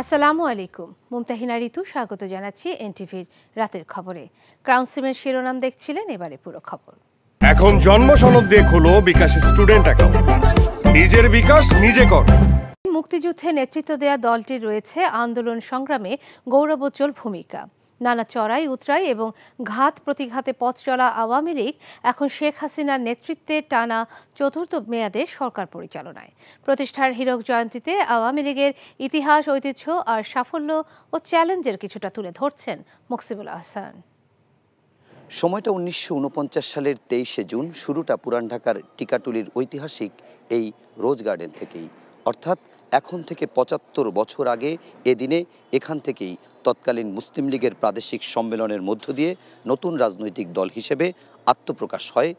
আসসালামু আলাইকুম। মুমতাহিনা ঋতু স্বাগত জানাচ্ছি এনটিভির রাতের খবরে। ক্রাউন সিমের শিরোনাম দেখছিলেন, এবারে পুরো খবর। এখন জন্ম সনদ দিয়ে খোলো বিকাশ স্টুডেন্ট অ্যাকাউন্ট। নিজের বিকাশ নিজে কর। মুক্তিযুদ্ধে নেতৃত্ব দেয়া দলটির রয়েছে আন্দোলন সংগ্রামে গৌরবোজ্জ্বল ভূমিকা। নানা চড়াই উতরাই এবং ঘাত প্রতিঘাতে পথ চলা আওয়ামী লীগ এখন শেখ হাসিনার নেতৃত্বে টানা চতুর্থ মেয়াদে সরকার পরিচালনায়। প্রতিষ্ঠার হীরক জয়ন্তীতে আওয়ামী লীগের ইতিহাস, ঐতিহ্য আর সাফল্য ও চ্যালেঞ্জের কিছুটা তুলে ধরছেন মুকসিবুল আহসান। সময়টা 1949 সালের 23শে জুন। শুরুটা পুরান ঢাকার টিকাটুলির ঐতিহাসিক এই রোজ গার্ডেন থেকেই, অর্থাৎ এখন থেকে 75 বছর আগে এদিনে এখান থেকেই তৎকালীন মুসলিম লীগের প্রাদেশিক সম্মেলনের মধ্য দিয়ে নতুন রাজনৈতিক দল হিসেবে আত্মপ্রকাশ হয়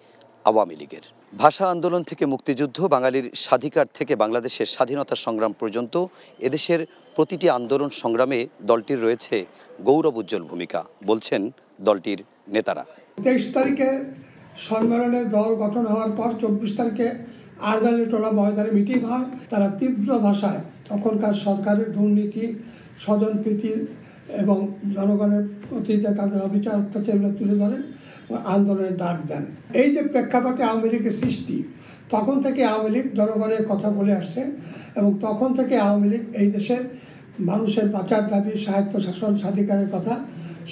আওয়ামী লীগের। ভাষা আন্দোলন থেকে মুক্তিযুদ্ধ, বাঙালির স্বাধিকার থেকে বাংলাদেশের স্বাধীনতা সংগ্রাম পর্যন্ত এদেশের প্রতিটি আন্দোলন সংগ্রামে দলটির রয়েছে গৌরবোজ্জ্বল ভূমিকা, বলছেন দলটির নেতারা। 23 তারিখে সম্মেলনে দল গঠন হওয়ার পর 24 তারিখে আরবালিটোলা ময়দানে মিটিং হয়। তারা তীব্র ভাষায় তখনকার সরকারের দুর্নীতি, স্বজনপ্রীতি এবং জনগণের প্রতি তাদের অবিচার অত্যাচারগুলো তুলে ধরেন, আন্দোলনের ডাক দেন। এই যে প্রেক্ষাপটে আওয়ামী লীগের সৃষ্টি, তখন থেকে আওয়ামী লীগ জনগণের কথা বলে আসছে এবং তখন থেকে আওয়ামী লীগ এই দেশের মানুষের বাঁচার দাবি, স্বায়ত্ত শাসন, স্বাধিকারের কথা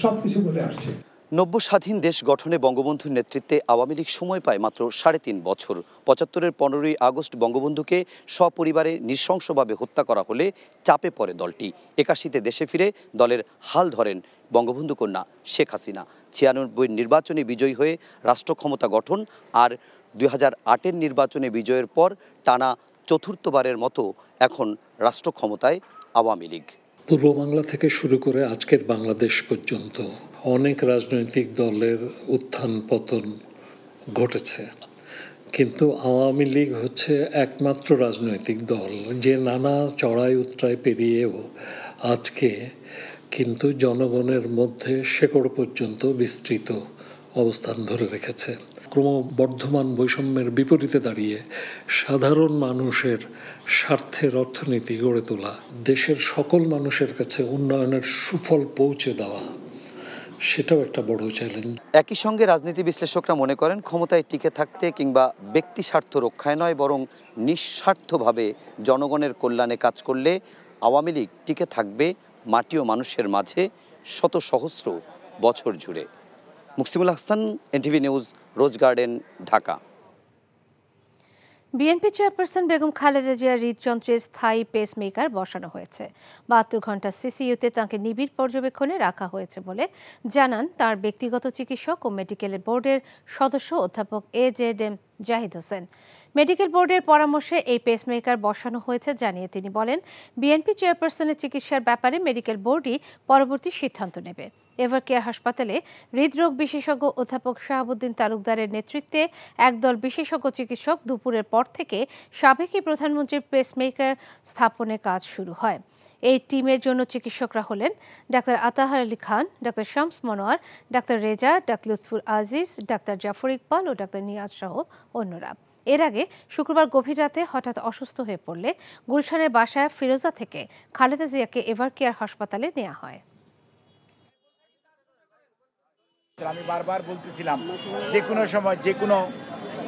সব কিছু বলে আসছে। নব্য স্বাধীন দেশ গঠনে বঙ্গবন্ধুর নেতৃত্বে আওয়ামী লীগ সময় পায় মাত্র 3.5 বছর। 75-এর 15ই আগস্ট বঙ্গবন্ধুকে সপরিবারে নৃশংসভাবে হত্যা করা হলে চাপে পড়ে দলটি। 81-তে দেশে ফিরে দলের হাল ধরেন বঙ্গবন্ধু কন্যা শেখ হাসিনা। 96-এর নির্বাচনে বিজয়ী হয়ে রাষ্ট্র ক্ষমতা গঠন আর 2008-এর নির্বাচনে বিজয়ের পর টানা চতুর্থবারের মতো এখন রাষ্ট্র ক্ষমতায় আওয়ামী লীগ। পূর্ব বাংলা থেকে শুরু করে আজকের বাংলাদেশ পর্যন্ত অনেক রাজনৈতিক দলের উত্থান পতন ঘটেছে, কিন্তু আওয়ামী লীগ হচ্ছে একমাত্র রাজনৈতিক দল যে নানা চড়াই উতরাই পেরিয়েও আজকে কিন্তু জনগণের মধ্যে শেকড় পর্যন্ত বিস্তৃত অবস্থান ধরে রেখেছে। ক্রমবর্ধমান বৈষম্যের বিপরীতে দাঁড়িয়ে সাধারণ মানুষের স্বার্থের অর্থনীতি গড়ে তোলা, দেশের সকল মানুষের কাছে উন্নয়নের সুফল পৌঁছে দেওয়া, সেটাও একটা বড় চ্যালেঞ্জ। একই সঙ্গে রাজনীতি বিশ্লেষকরা মনে করেন ক্ষমতায় টিকে থাকতে কিংবা ব্যক্তি স্বার্থ রক্ষায় নয়, বরং নিঃস্বার্থভাবে জনগণের কল্যাণে কাজ করলে আওয়ামী লীগ টিকে থাকবে মাটি ও মানুষের মাঝে শত সহস্র বছর জুড়ে। Muksibul Ahsan, NTV news, Rose Garden, Dhaka. BNP chairperson Begum Khaleda জিয়ার হৃদযন্ত্রে স্থায়ী পেসমেকার বসানো হয়েছে। 72 ঘন্টা সিসিইউতে তাঁকে নিবিড় পর্যবেক্ষণে রাখা হয়েছে বলে জানান তার ব্যক্তিগত চিকিৎসক ও মেডিকেল বোর্ডের সদস্য অধ্যাপক AZM জাহিদ হোসেন। মেডিকেল বোর্ডের পরামর্শে এই পেসমেকার বসানো হয়েছে জানিয়ে তিনি বলেন, বিএনপি চেয়ারপারসনের চিকিৎসার ব্যাপারে মেডিকেল বোর্ডই পরবর্তী সিদ্ধান্ত নেবে। এভারকেয়ার হাসপাতালে হৃদরোগ বিশেষজ্ঞ অধ্যাপক শাহাবুদ্দিন তালুকদারের নেতৃত্বে একদল বিশেষজ্ঞ চিকিৎসক দুপুরের পর থেকে সাবেকি প্রধানমন্ত্রীর পেসমেকার স্থাপনের কাজ শুরু হয়। এই টিমের জন্য চিকিৎসকরা হলেন doctor Atahar Ali Khan, doctor Shams Monowar, doctor Reza, doctor Lutful Aziz, doctor Zafar Iqbal ও ডাক্তার নিয়াজ সহ অন্যরা। এর আগে শুক্রবার গভীর রাতে হঠাৎ অসুস্থ হয়ে পড়লে গুলশানের বাসায় ফিরোজা থেকে খালেদা জিয়াকে এভারকেয়ার হাসপাতালে নেওয়া হয়। আমি বারবার বলতেছিলাম যে কোনো সময় যে কোনো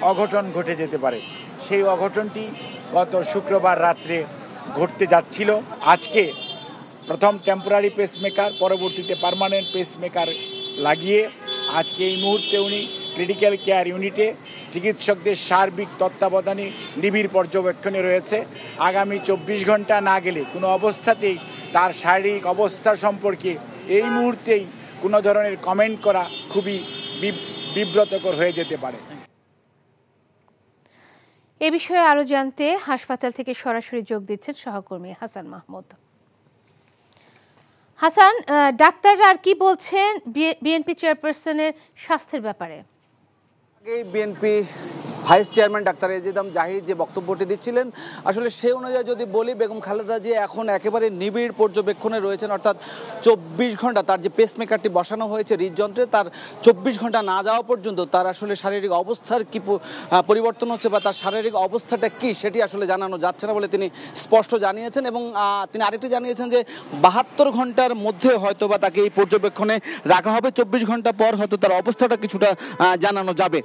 অঘটন ঘটে যেতে পারে। সেই অঘটনটি গত শুক্রবার রাত্রে ঘটতে যাচ্ছিল। আজকে প্রথম টেম্পোরারি পেসমেকার, পরবর্তীতে পার্মানেন্ট পেসমেকার লাগিয়ে আজকে এই মুহূর্তে উনি ক্রিটিক্যাল কেয়ার ইউনিটে চিকিৎসকদের সার্বিক তত্ত্বাবধানে নিবিড় পর্যবেক্ষণে রয়েছে। আগামী 24 ঘন্টা না গেলে কোনো অবস্থাতেই তার শারীরিক অবস্থা সম্পর্কে এই মুহূর্তেই কোনো ধরনের কমেন্ট করা খুবই বিব্রতকর হয়ে যেতে পারে। এ বিষয়ে আরো জানতে হাসপাতাল থেকে সরাসরি যোগ দিচ্ছেন সহকর্মী হাসান মাহমুদ। হাসান, ডাক্তাররা আর কি বলছেন বিএনপি চেয়ারপারসনের স্বাস্থ্যের ব্যাপারে? বিএনপি ভাইস চেয়ারম্যান ডাক্তার এজিদাম জাহিদ যে বক্তব্যটি দিচ্ছিলেন, আসলে সেই অনুযায়ী যদি বলি, বেগম খালেদা জিয়া এখন একেবারে নিবিড় পর্যবেক্ষণে রয়েছেন। অর্থাৎ 24 ঘন্টা তার যে পেসমেকারটি বসানো হয়েছে হৃদযন্ত্রে, তার 24 ঘন্টা না যাওয়া পর্যন্ত তার আসলে শারীরিক অবস্থার কি পরিবর্তন হচ্ছে বা তার শারীরিক অবস্থাটা কি সেটি আসলে জানানো যাচ্ছে না বলে তিনি স্পষ্ট জানিয়েছেন। এবং তিনি আরেকটি জানিয়েছেন যে 72 ঘন্টার মধ্যে হয়তো বা তাকে এই পর্যবেক্ষণে রাখা হবে, 24 ঘন্টা পর হয়তো তার অবস্থাটা কিছুটা জানানো যাবে।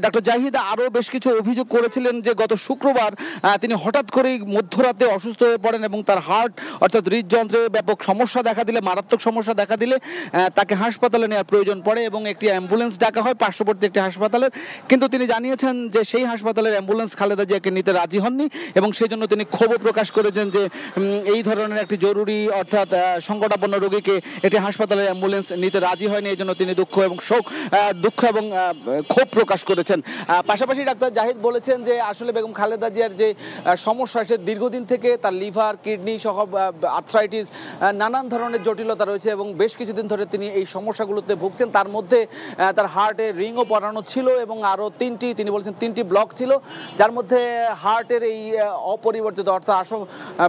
ডক্টর জাহিদ আরও বেশ কিছু অভিযোগ করেছিলেন যে গত শুক্রবার তিনি হঠাৎ করেই মধ্যরাতে অসুস্থ হয়ে পড়েন এবং তার হার্ট অর্থাৎ হৃদযন্ত্রে ব্যাপক সমস্যা দেখা দিলে, মারাত্মক সমস্যা দেখা দিলে তাকে হাসপাতালে নেওয়ার প্রয়োজন পড়ে এবং একটি অ্যাম্বুলেন্স ডাকা হয় পার্শ্ববর্তী একটি হাসপাতালের। কিন্তু তিনি জানিয়েছেন যে সেই হাসপাতালের অ্যাম্বুলেন্স খালেদা জিয়াকে নিতে রাজি হননি এবং সেই জন্য তিনি ক্ষোভও প্রকাশ করেছেন যে এই ধরনের একটি জরুরি অর্থাৎ সংকটাপন্ন রোগীকে একটি হাসপাতালের অ্যাম্বুলেন্স নিতে রাজি হয়নি। এই জন্য তিনি দুঃখ এবং ক্ষোভ প্রকাশ করেছেন। পাশাপাশি ডাক্তার জাহিদ বলেছেন যে আসলে বেগম খালেদা জিয়ার যে সমস্যা, সে দীর্ঘদিন থেকে তার লিভার, কিডনি সহ আর্থ্রাইটিস, নানান ধরনের জটিলতা রয়েছে এবং বেশ কিছুদিন ধরে তিনি এই সমস্যাগুলোতে ভুগছেন। তার মধ্যে তার হার্টে রিংও পরানো ছিল এবং আরও তিনি বলছেন 3টি ব্লক ছিল, যার মধ্যে হার্টের এই অপরিবর্তিত অর্থাৎ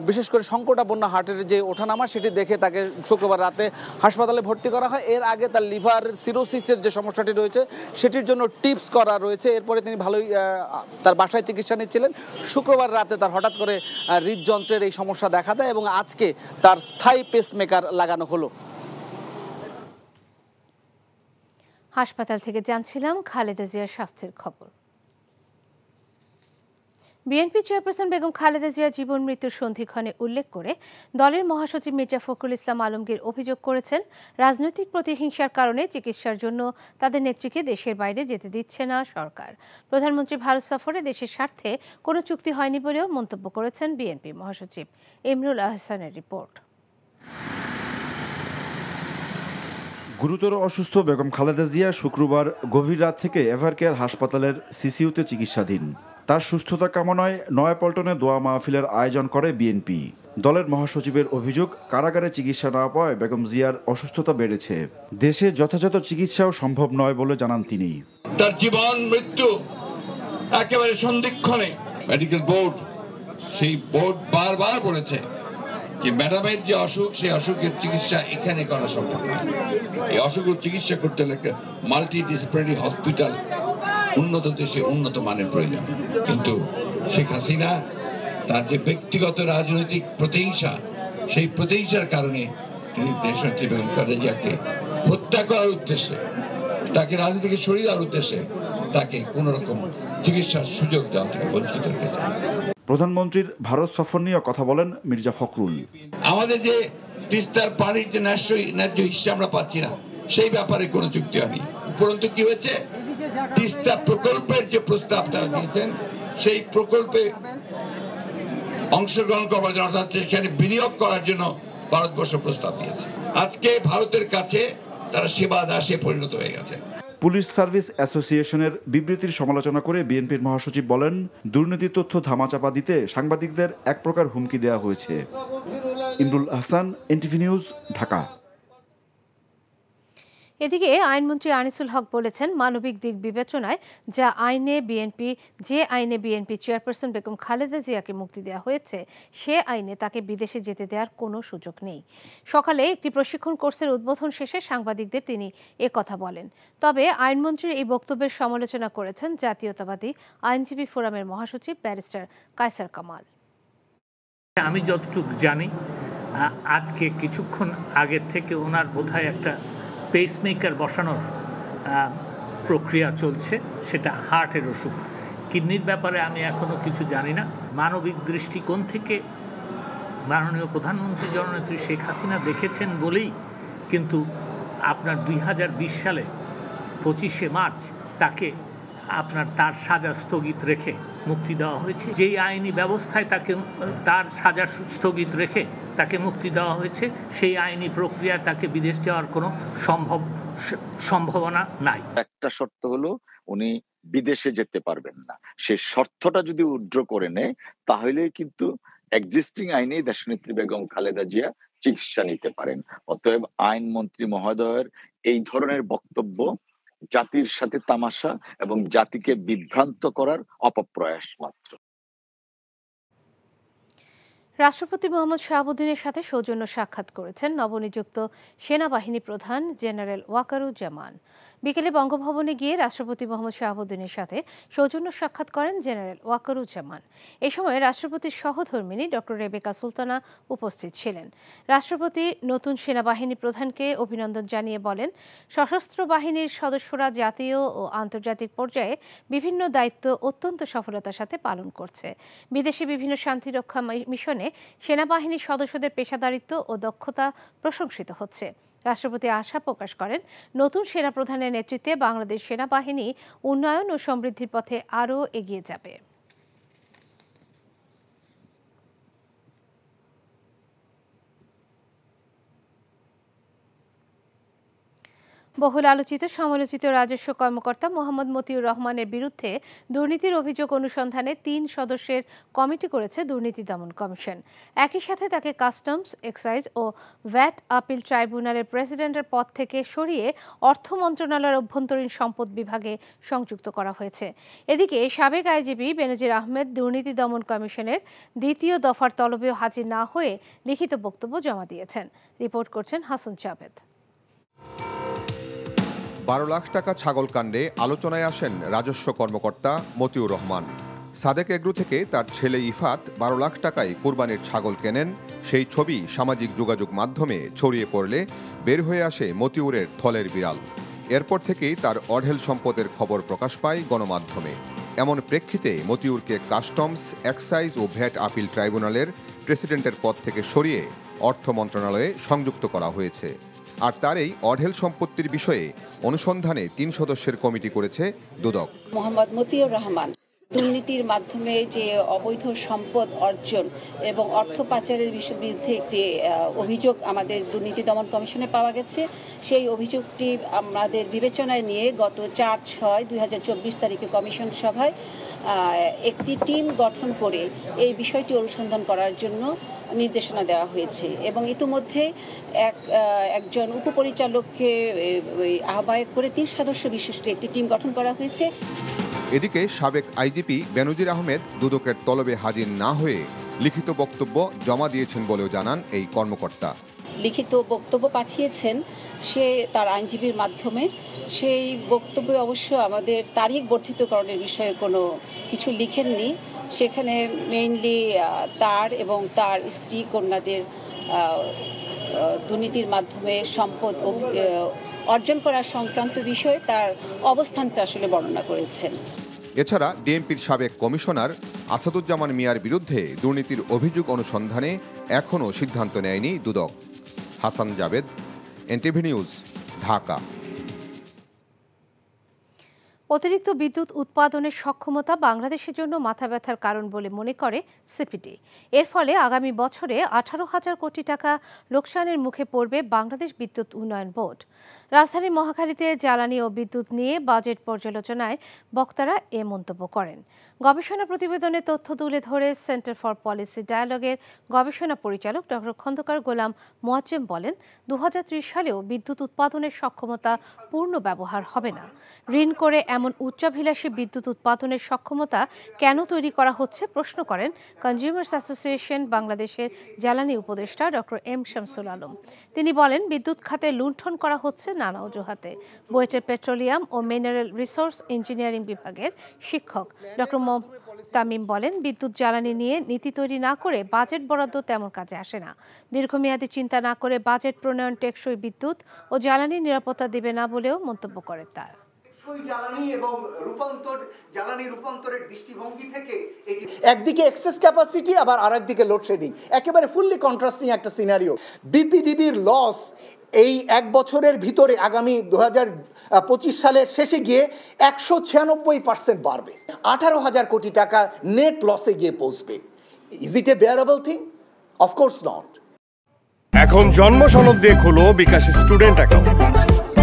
বিশেষ করে সংকটাপন্ন হার্টের যে ওঠানামা সেটি দেখে তাকে শুক্রবার রাতে হাসপাতালে ভর্তি করা হয়। এর আগে তার লিভার সিরোসিসের যে সমস্যাটি রয়েছে সেটির জন্য টিপস করা রয়েছে। এরপরে তিনি ভালোই তার বাসায় চিকিৎসা নিচ্ছিলেন। শুক্রবার রাতে তার হঠাৎ করে হৃদযন্ত্রের এই সমস্যা দেখা দেয় এবং আজকে তার স্থায়ী পেসমেকার লাগানো হলো। হাসপাতাল থেকে জানছিলাম খালেদা জিয়ার স্বাস্থ্যের খবর। বিএনপি চেয়ারপারসন বেগম খালেদা জিয়া জীবন মৃত্যুর সন্ধিক্ষণে উল্লেখ করে দলের মহাসচিব মির্জা ফখরুল ইসলাম আলমগীর অভিযোগ করেছেন, রাজনৈতিক প্রতিহিংসার কারণে চিকিৎসার জন্য তাদের নেত্রীকে দেশের বাইরে যেতে দিচ্ছে না সরকার। প্রধানমন্ত্রী ভারত সফরে দেশের স্বার্থে কোনো চুক্তি হয়নি বলেও মন্তব্য করেছেন বিএনপি মহাসচিব। ইমরুল আহসানের রিপোর্ট। গুরুতর অসুস্থ বেগম খালেদা জিয়া শুক্রবার গভীর রাত থেকে এভারকেয়ার হাসপাতালের সিসিইউতে চিকিৎসাধীন। তার সুস্থতা কামনায় নয়াপল্টনে দোয়া মাহফিলের আয়োজন করে বিএনপি। দলের মহাসচিবের অভিযোগ, কারাগারে চিকিৎসা না পাওয়ায় বেগম জিয়ার অসুস্থতা বেড়েছে। দেশে যথাযথ চিকিৎসাও সম্ভব নয় বলে জানান তিনি। তার জীবন মৃত্যু একেবারে সন্ধিক্ষণে মেডিকেল বোর্ড বারবার বলেছে যে ম্যাডামের যে অসুখ, সেই অসুখের চিকিৎসা এখানে করা সম্ভব নয়। এই অসুখের চিকিৎসা করতে হলে মাল্টি ডিসিপ্লিনারি হসপিটাল, উন্নত দেশে উন্নত মানের প্রয়োজন। কিন্তু শেখ হাসিনা তার যে ব্যক্তিগত রাজনৈতিক প্রতিহিংসা, সেই প্রতিহিংসার কারণে তিনি দেশনেত্রী বেগম খালেদা জিয়াকে হত্যা করার উদ্দেশ্যে, তাকে রাজনীতি থেকে সরিয়ে দেওয়ার উদ্দেশ্যে তাকে কোন রকম চিকিৎসার সুযোগ দেওয়া থেকে বঞ্চিত রেখেছে। প্রধানমন্ত্রীর ভারত সফর নিয়ে কথা বলেন মির্জা ফখরুল। আমাদের যে তিস্তার পানির যে ন্যায্য হিস্সা আমরা পাচ্ছি না, সেই ব্যাপারে কোনো চুক্তি হয়নি। উপরন্তু কি হয়েছে, তিস্তা প্রকল্পের যে প্রস্তাব তারা দিয়েছেন, সেই প্রকল্পে অংশগ্রহণ করার জন্য অর্থাৎ সেখানে বিনিয়োগ করার জন্য ভারতবর্ষ প্রস্তাব দিয়েছে। আজকে ভারতের কাছে তারা সেবা দাসে পরিণত হয়ে গেছে। পুলিশ সার্ভিস অ্যাসোসিয়েশনের বিবৃতির সমালোচনা করে বিএনপির মহাসচিব বলেন, দুর্নীতির তথ্য ধামাচাপা দিতে সাংবাদিকদের এক প্রকার হুমকি দেওয়া হয়েছে। Imrul Ahsan, NTV news, Dhaka. এদিকে আইনমন্ত্রী আনিসুল হক বলেছেন, মানবিক দিক বিবেচনায় যে আইনে বিএনপি চেয়ারপারসন বেগম খালেদা জিয়াকে মুক্তি দেওয়া হয়েছে, সে আইনে তাকে বিদেশে যেতে দেওয়ার কোনো সুযোগ নেই। সকালে একটি প্রশিক্ষণ কোর্সের উদ্বোধন শেষে সাংবাদিকদের তিনি কথা বলেন। তবে আইনমন্ত্রীর এই বক্তব্যের সমালোচনা করেছেন জাতীয়তাবাদী আইনজীবী ফোরামের মহাসচিব ব্যারিস্টার কায়সার কামাল। আমি যতটুকু জানি, আজকে কিছুক্ষণ আগে থেকে ওনার বোধহয় একটা পেসমেকার বসানোর প্রক্রিয়া চলছে, সেটা হার্টের অসুখ। কিডনির ব্যাপারে আমি এখনো কিছু জানি না। মানবিক দৃষ্টিকোণ থেকে মাননীয় প্রধানমন্ত্রী জননেত্রী শেখ হাসিনা দেখেছেন বলেই কিন্তু আপনার 2020 সালে 25শে মার্চ তাকে তার সাজা স্থগিত রেখে মুক্তি দেওয়া হয়েছে। যেই আইনি ব্যবস্থায় তার সাজা স্থগিত রেখে তাকে মুক্তি দেওয়া হয়েছে, সেই আইনি প্রক্রিয়া তাকে বিদেশ যাওয়ার কোনো সম্ভাবনা নাই। একটা শর্ত হলো, উনি বিদেশে যেতে পারবেন না। সে শর্তটা যদি উইথড্র করে নেয়, তাহলে কিন্তু এক্সিস্টিং আইনে দেশনেত্রী বেগম খালেদা জিয়া চিকিৎসা নিতে পারেন। অতএব আইনমন্ত্রী মহোদয়ের এই ধরনের বক্তব্য জাতির সাথে তামাশা এবং জাতিকে বিভ্রান্ত করার অপপ্রয়াস মাত্র। রাষ্ট্রপতি মোহাম্মদ শাহাবুদ্দিনের সাথে সৌজন্য সাক্ষাৎ করেছেন নবনিযুক্ত সেনাবাহিনী প্রধান জেনারেল ওয়াকারুজ্জামান। বিকেলে বঙ্গভবনে গিয়ে রাষ্ট্রপতি মোহাম্মদ শাহাবুদ্দিনের সাথে সৌজন্য সাক্ষাৎ করেন জেনারেল ওয়াকারুজ্জামান। এ সময় রাষ্ট্রপতির সহধর্মিণী ডক্টর রেবেকা সুলতানা উপস্থিত ছিলেন। রাষ্ট্রপতি নতুন সেনাবাহিনী প্রধানকে অভিনন্দন জানিয়ে বলেন, সশস্ত্র বাহিনীর সদস্যরা জাতীয় ও আন্তর্জাতিক পর্যায়ে বিভিন্ন দায়িত্ব অত্যন্ত সফলতার সাথে পালন করছে। বিদেশে বিভিন্ন শান্তিরক্ষা মিশনে সেনাবাহিনীর সদস্যদের পেশাদারিত্ব ও দক্ষতা প্রশংসিত হচ্ছে। রাষ্ট্রপতি আশা প্রকাশ করেন, নতুন সেনাপ্রধানের নেতৃত্বে বাংলাদেশ সেনাবাহিনী উন্নয়ন ও সমৃদ্ধির পথে আরও এগিয়ে যাবে। বহুল আলোচিত সমালোচিত রাজস্ব কর্মকর্তা মোহাম্মদ মতিউর রহমানের বিরুদ্ধে দুর্নীতির অভিযোগ অনুসন্ধানে ৩ সদস্যের কমিটি করেছে দুর্নীতি দমন কমিশন। একই সাথে তাকে কাস্টমস, এক্সাইজ ও ভ্যাট আপিল ট্রাইব্যুনালের প্রেসিডেন্টের পদ থেকে সরিয়ে অর্থ মন্ত্রণালয়ের অভ্যন্তরীণ সম্পদ বিভাগে সংযুক্ত করা হয়েছে। এদিকে সাবেক আইজিপি বেনজির আহমেদ দুর্নীতি দমন কমিশনের ২য় দফার তলবেও হাজির না হয়ে লিখিত বক্তব্য জমা দিয়েছেন। রিপোর্ট করছেন হাসান জাভেদ। ১২ লাখ টাকা ছাগল কাণ্ডে আলোচনায় আসেন রাজস্ব কর্মকর্তা মতিউর রহমান। সাদেক এগ্রো থেকে তার ছেলে ইফাত ১২ লাখ টাকায় কুরবানির ছাগল কেনেন। সেই ছবি সামাজিক যোগাযোগ মাধ্যমে ছড়িয়ে পড়লে বের হয়ে আসে মতিউরের থলের বিড়াল। এরপর থেকেই তার অঢেল সম্পদের খবর প্রকাশ পায় গণমাধ্যমে। এমন প্রেক্ষিতে মতিউরকে কাস্টমস, এক্সাইজ ও ভ্যাট আপিল ট্রাইব্যুনালের প্রেসিডেন্টের পদ থেকে সরিয়ে অর্থ মন্ত্রণালয়ে সংযুক্ত করা হয়েছে। আর তার এই অঢেল সম্পত্তির বিষয়ে অনুসন্ধানে ৩ সদস্যের কমিটি করেছে দুদক। মোহাম্মদ মতিউর রহমান দুর্নীতির মাধ্যমে যে অবৈধ সম্পদ অর্জন এবং অর্থ পাচারের বিরুদ্ধে একটি অভিযোগ আমাদের দুর্নীতি দমন কমিশনে পাওয়া গেছে। সেই অভিযোগটি আমাদের বিবেচনায় নিয়ে গত ৪/৬/২০২৪ তারিখে কমিশন সভায় একটি টিম গঠন করে এই বিষয়টি অনুসন্ধান করার জন্য নির্দেশনা দেওয়া হয়েছে এবং ইতিমধ্যে একজন উপপরিচালককে আহ্বায়ক করে ৩ সদস্য বিশিষ্ট একটি টিম গঠন করা হয়েছে। এদিকে সাবেক আইজিপি বেনজির আহমেদ দুদকের তলবে হাজির না হয়ে লিখিত বক্তব্য জমা দিয়েছেন বলেও জানান এই কর্মকর্তা। লিখিত বক্তব্য পাঠিয়েছেন সে তার আইনজীবীর মাধ্যমে। সেই বক্তব্যে অবশ্য আমাদের তারিখ বর্ধিতকরণের বিষয়ে কোনো কিছু লিখেননি। সেখানে মেইনলি তার এবং তার স্ত্রী কন্যাদের দুর্নীতির মাধ্যমে সম্পদ অর্জন করা সংক্রান্ত বিষয়ে তার অবস্থানটা আসলে বর্ণনা করেছেন। এছাড়া ডিএমপির সাবেক কমিশনার আসাদুজ্জামান মিয়ার বিরুদ্ধে দুর্নীতির অভিযোগ অনুসন্ধানে এখনও সিদ্ধান্ত নেয়নি দুদক। Hasan Javed, NTV news, Dhaka. অতিরিক্ত বিদ্যুৎ উৎপাদনের সক্ষমতা বাংলাদেশের জন্য মাথা ব্যথার কারণ বলে মনে করে সিপিডি। এর ফলে আগামী বছরে 18,000 কোটি টাকা লোকসানের মুখে পড়বে বাংলাদেশ বিদ্যুৎ উন্নয়ন বোর্ড। রাজধানীর মহাখালীতে জ্বালানি ও বিদ্যুৎ নিয়ে বাজেট পর্যালোচনায় বক্তারা এ মন্তব্য করেন। গবেষণা প্রতিবেদনে তথ্য তুলে ধরে সেন্টার ফর পলিসি ডায়ালগের গবেষণা পরিচালক ডক্টর খন্দকার গোলাম মোয়াজ্জেম বলেন, 2030 সালেও বিদ্যুৎ উৎপাদনের সক্ষমতা পূর্ণ ব্যবহার হবে না। ঋণ করে এমন উচ্চাভিলাষী বিদ্যুৎ উৎপাদনের সক্ষমতা কেন তৈরি করা হচ্ছে প্রশ্ন করেন কনজিউমার্স অ্যাসোসিয়েশন বাংলাদেশের জ্বালানি উপদেষ্টা ডক্টর এম শামসুল আলম। তিনি বলেন, বিদ্যুৎ খাতে লুণ্ঠন করা হচ্ছে নানা অজুহাতে। বুয়েটের পেট্রোলিয়াম ও মিনারেল রিসোর্স ইঞ্জিনিয়ারিং বিভাগের শিক্ষক ডক্টর তামিম বলেন, বিদ্যুৎ জ্বালানি নিয়ে নীতি তৈরি না করে বাজেট বরাদ্দ তেমন কাজে আসে না। দীর্ঘমেয়াদী চিন্তা না করে বাজেট প্রণয়ন টেকসই বিদ্যুৎ ও জ্বালানি নিরাপত্তা দেবে না বলেও মন্তব্য করেন তার। জ্বালানি রূপান্তরের দৃষ্টিভঙ্গি থেকে একদিকে এক্সেস ক্যাপাসিটি আবার আরেকদিকে লোডশেডিং, একেবারে ফুললি কন্ট্রাস্টিং একটা সিনারিও। বিপিডিবির লস এই 1 বছরের ভিতরে আগামী 2025 সালের শেষে গিয়ে 196% বাড়বে। 18,000 কোটি টাকা নেট লসে গিয়ে পৌঁছবে। Is it a bearable thing? Of course not. এখন জন্ম সনদ দিয়ে খোলো বিকাশ স্টুডেন্ট অ্যাকাউন্ট।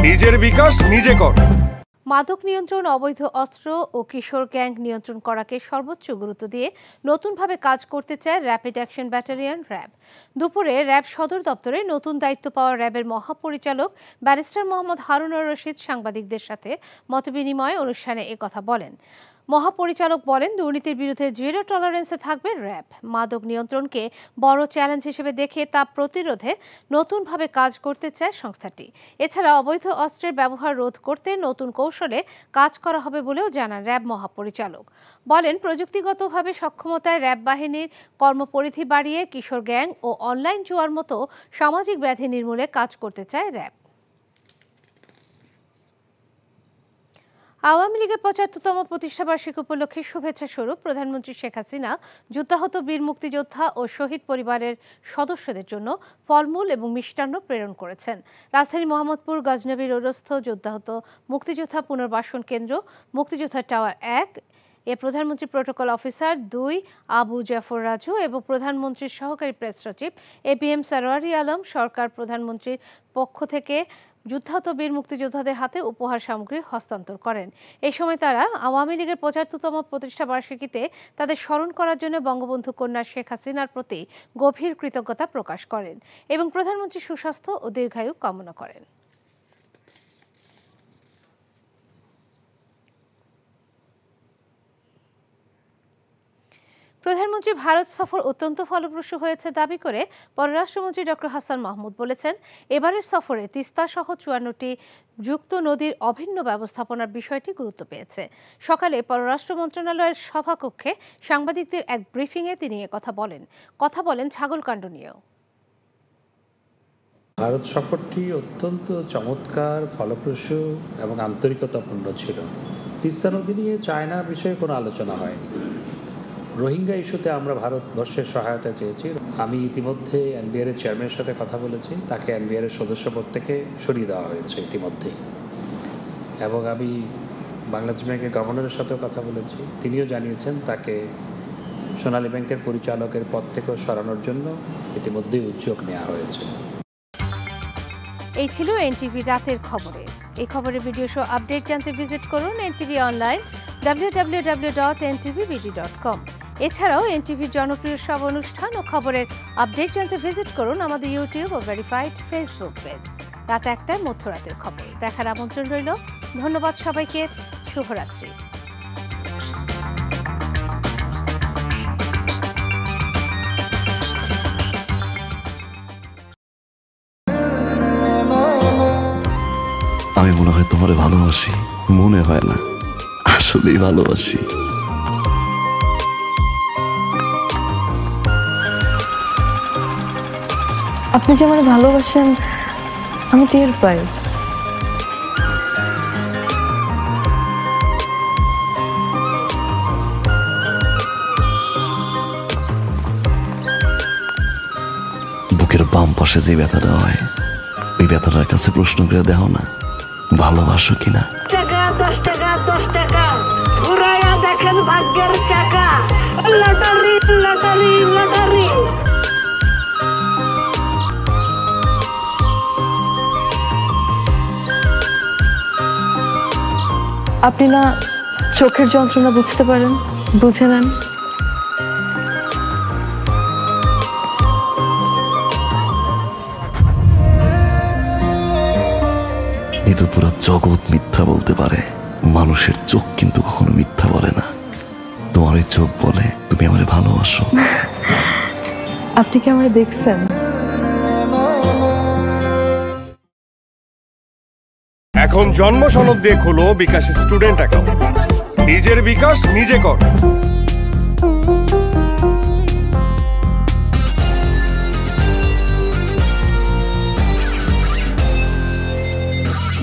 নিজের বিকাশ নিজে কর। মাদক নিয়ন্ত্রণ, অবৈধ অস্ত্র ও কিশোর গ্যাং নিয়ন্ত্রণ করাকে সর্বোচ্চ গুরুত্ব দিয়ে নতুনভাবে কাজ করতে চায় র্যাপিড অ্যাকশন ব্যাটালিয়ন র্যাব। দুপুরে র্যাব সদর দপ্তরে নতুন দায়িত্ব পাওয়া র্যাবের মহাপরিচালক ব্যারিস্টার মোহাম্মদ হারুনুর রশিদ সাংবাদিকদের সাথে মতবিনিময় অনুষ্ঠানে একথা বলেন। মহাপরিচালক বলেন, দুর্নীতির বিরুদ্ধে জিরো টলারেন্সে থাকবে র্যাব। মাদক নিয়ন্ত্রণকে বড় চ্যালেঞ্জ হিসেবে দেখে তা প্রতিরোধে নতুনভাবে কাজ করতে চায় সংস্থাটি। এছাড়া অবৈধ অস্ত্রের ব্যবহার রোধ করতে নতুন কৌশলে কাজ করা হবে বলেও জানান র্যাব মহাপরিচালক। বলেন, প্রযুক্তিগতভাবে সক্ষমতায় র্যাব বাহিনীর কর্মপরিধি বাড়িয়ে কিশোর গ্যাং ও অনলাইন জুয়ার মতো সামাজিক ব্যাধি নির্মূলে কাজ করতে চায় র্যাব। আওয়ামী লীগের ৭৫তম প্রতিষ্ঠাবার্ষিকী উপলক্ষে শুভেচ্ছা স্বরূপ প্রধানমন্ত্রী শেখ হাসিনা যুদ্ধাহত বীর মুক্তিযোদ্ধা ও শহীদ পরিবারের সদস্যদের জন্য ফলমূল এবং মিষ্টান্ন প্রেরণ করেছেন। রাজধানী মোহাম্মদপুর গজনবী রোডস্থ যুদ্ধাহত মুক্তিযোদ্ধা পুনর্বাসন কেন্দ্র, মুক্তিযোদ্ধা টাওয়ার ১ এ প্রধানমন্ত্রী প্রোটোকল অফিসার ২ আবু জাফর রাজু এবং প্রধানমন্ত্রীর সহকারী প্রেস সচিব APM সারোয়ারি আলম সরকার প্রধানমন্ত্রীর পক্ষ থেকে যুদ্ধাহত বীর মুক্তিযোদ্ধাদের হাতে উপহার সামগ্রী হস্তান্তর করেন। এই সময় তারা আওয়ামী লীগের ৭৫তম প্রতিষ্ঠা বার্ষিকীতে তাদের স্মরণ করার জন্য বঙ্গবন্ধু কন্যা শেখ হাসিনার প্রতি গভীর কৃতজ্ঞতা প্রকাশ করেন এবং প্রধানমন্ত্রীর সুস্বাস্থ্য ও দীর্ঘায়ু কামনা করেন। প্রধানমন্ত্রী ভারত সফর অত্যন্ত ফলপ্রসূ হয়েছে দাবি করে পররাষ্ট্রমন্ত্রী ডক্টর হাসান মাহমুদ বলেছেন, এবারের সফরে তিস্তা সহ ৫৪টি যুক্ত নদীর অভিন্ন ব্যবস্থাপনার বিষয়টি গুরুত্ব পেয়েছে। সকালে পররাষ্ট্র মন্ত্রণালয়ের সভাকক্ষে সাংবাদিকদের এক ব্রিফিংয়ে তিনি কথা বলেন ছাগলকাণ্ড নিয়েও। ভারত সফরটি অত্যন্ত চমৎকার, ফলপ্রসূ এবং আন্তরিকতাপূর্ণ ছিল। তিস্তা নদী নিয়ে চায়নার বিষয়ে কোনো আলোচনা হয়নি। রোহিঙ্গা ইস্যুতে আমরা ভারতবর্ষের সহায়তা চেয়েছি। আমি ইতিমধ্যে এনবিআর এর চেয়ারম্যানের সাথে কথা বলেছি, তাকে এনবিআর এর সদস্যপদ থেকে সরিয়ে দেওয়া হয়েছে ইতিমধ্যেই। এবং আমি বাংলাদেশ ব্যাংকের গভর্নরের সাথেও কথা বলেছি, তিনিও জানিয়েছেন তাকে সোনালী ব্যাংকের পরিচালকের পদ থেকেও সরানোর জন্য ইতিমধ্যেই উদ্যোগ নেওয়া হয়েছে। এই ছিল এনটিভি রাতের খবরে। এই খবরের ভিডিও শো আপডেট জানতে ভিজিট করুন এনটিভি অনলাইন www.ntvbd.com। এছাড়াও এনটিভির জনপ্রিয় সব অনুষ্ঠান ও খবরের আপডেট জানতে ভিজিট করুন আমাদের ইউটিউব ও ভেরিফাইড ফেসবুক পেজ। রাত ১টায় মধ্যরাতের খবর দেখার আমন্ত্রণ রইল। ধন্যবাদ সবাইকে। শুভরাত্রি। আমি মনে হয় তোমারে ভালোবাসি, মনে হয় না, আসলেই ভালোবাসি। আপনি যে আমাকে ভালোবাসেন আমি টের পাই। বুকের বাম পাশে যে ব্যথাটা হয়, ওই ব্যথাটার কাছে প্রশ্ন করে দেখো না, ভালোবাসো কিনা। 10 টাকা ঘুরাইয়া দেখেন ভাগ্যের চাকা। Lottery lottery lottery. আপনি না চোখের যন্ত্রণা বুঝতে পারেন, বুঝে নেন। কিন্তু পুরো জগৎ মিথ্যা বলতে পারে, মানুষের চোখ কিন্তু কখনো মিথ্যা বলে না। তোমার ওই চোখ বলে তুমি আমারে ভালোবাসো। আপনি কি আমারে দেখছেন? এখন জন্ম সনদ দিয়ে খোলো বিকাশ স্টুডেন্ট অ্যাকাউন্ট। নিজের বিকাশ নিজে কর।